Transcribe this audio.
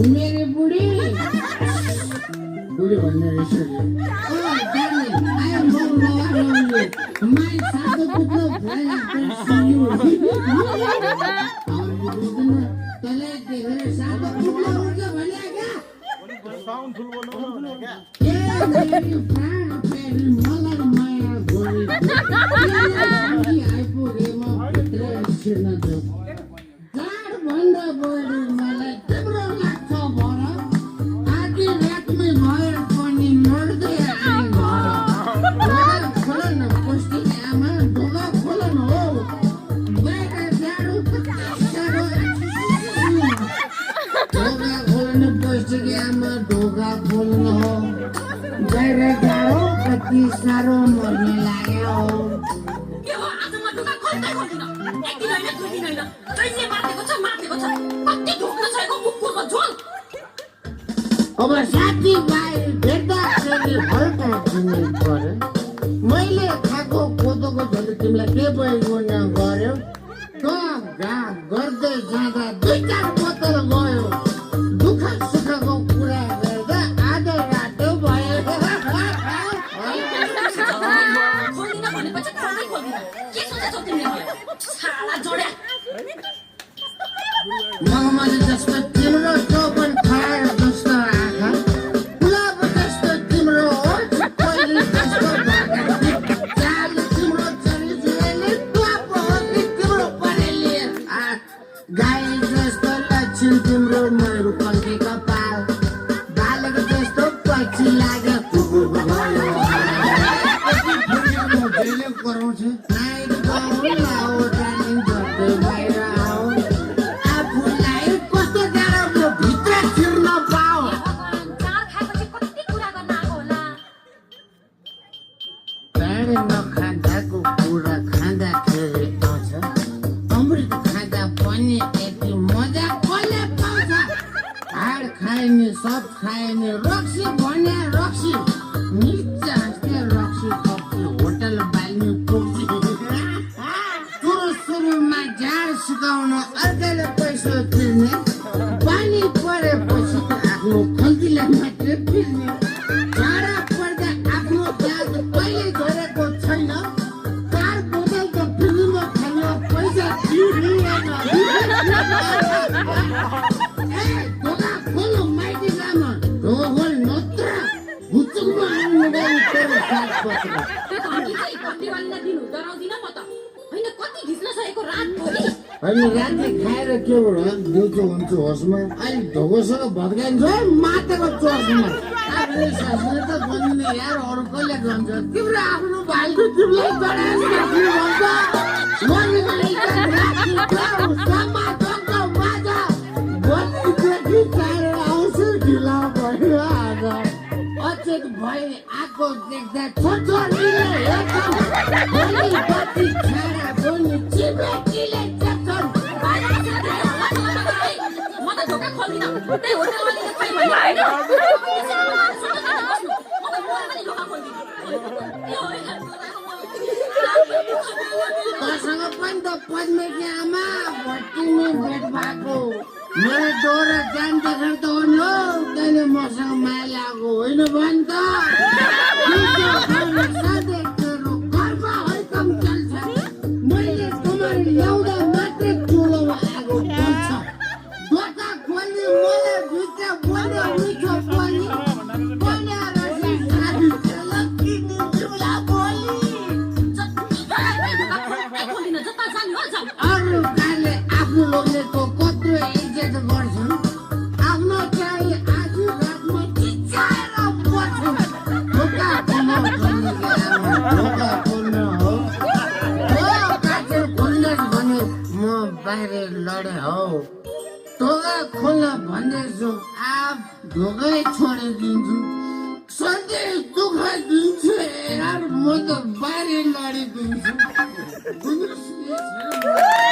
मेरी बुढ़ी बुढ़ी बनने I am no longer my father could not fly after see you. और ये दूसरा तले के घर सादा कुत्ता उनके बने क्या? साउंड फुल बोलो क्या? ये मेरी प्राण प्यारी मलर माया गोरी ये आईपुरे म पुत्र छिर्न दो गाड भन्दा बढी मलाई तिम्रो लाग्छ भर आधी रातमै भएर पनि लड्दै आए घर खोलन पस्ती आमा ढोका खोलन हो बेटा जाडो सारो ढोका खोलन पस्ती आमा ढोका खोल्न हो गएर जाडो कति साह्रो मर्ने लाग्यो के हो आज म ढोका खोल्दै खोल्दिन एक दिन हैन दुई दिन हैन जहिले मार्देको छ कति ढोक्न छैको कुकुरको झोल अब साथी भाइ भेट्दाखेरि हल्का चिन्नु पर्यो मैले खाएको कोदोको झोल तिमीलाई के भएको नगर्यो त घाँ गर्दै जाँदा दुई चार बोतल गयो दुःख सुखको कुरा गर्दा आधो रातो भयो खोल्दिन भनेपछि खोल्दै खोल्दिन के सोचेछौ तिमीले मलाई छाला जोड्या मगमली जस्तो तिम्रो चौपन खाएर जस्तो आँखा गुलाब जस्तो तिम्रो ओठ पहिले जस्तो भाका चाल तिम्रो चरित्रले टप हो कि तिम्रो परेले गाई जस्तो लक्षण तिम्रो मरु कल्के कपाल बालक जस्तो पछि लाग्यो जहिले कराउँछ नाइट गाउँ लाओ जाने गर्दै बाहिर आऊ आफूलाई कस्तो गाह्रो भित्र छिर्न पाऊ चार खाएपछि कति कुरा गर्न आएको होला प्राणी नखाँदाको कुरा खाँदाखेरि आउँछ अमृत खाँदा पनि यति मजा कसले पाउँछ हाड खाएन सब खाएन रक्सी भने रक्सी निचा हाँस्ने रक्सी कप्सी होटल बाल्ने पुग्छ सुरुमा झाड सुकाउन अर्काले पैसा तिर्ने पानी परेपछि त आफ्नो खल्तीलाई मात्रै फिर्ने झाडा पर्दा आफ्नो ब्याग कहिले गरेको छैन चार बोतल त फ्रीमा खान पैसा तिर्दैन ढोका खोल्नु माइती लामा ढोका खोल नत्र भुचुङमा आउनु गयो तेरो साथ पत्र त्यो घन्टी चाहिँ घन्टीवालीलाई दिनु डराउँदिन म त हैन कति घिच्न सकेको रात भरि अनि राति खाएर के भयो दिउँसो हुन्छ होसमा अहिले ढोकोसँग भत्काइन्छ मातेको चोसमा आफ्नो सासले त बनिने यार अरू कसले गन्छ तिम्रो आफ्नो भाइको तिमीलाई डराएर राख्नु भन्छ मर्नेलाई त राति गाउँ समाजको माझा बनिदेखि चाहेर आउँछु ढिला भयो आज अचेत भए आएको देख्दा छोटोले हेर्छन् भोलि बत्ती छाडा बोल्ने चिमेकीले चेप्छन् म त ढोका खोल्दिन त्यही होटलवालीले खाइ भने हैन म त पनि ढोका खोल्दिन तसँग पनि त पद्मेकी आमा भट्टीमै भेट भएको मेरो डोरा जान देखेर त हो नि हो तैँले मसँग माया लागेको होइन भन् त सधैँ तेरो घरमा हैकम चल्छ मैले कमाएर ल्याउँदा मात्रै चुलोमा आगो बल्छ ढोका खोल्ने मलाई भित्र बोल्यो मिठो बोली बोल्या रसी साथी खेला किनी जुला बोली खोल्दिन जता जाने हो जाऊ अरू काले आफ्नो लोग्नेको कत्रो इज्जत गर्छन् आफ्नो चाहिँ आज रातमा चिच्चाएर बस्छन् ढोका खोल्न हो काटेर खोल्नुहोस् भने म बाहिर लडे हो ढोका खोल्न भन्दैछु आप ढोकै छोडिदिन्छु सधैँ दुःख दिन्छु यार म त बारी गाडी कुद्छु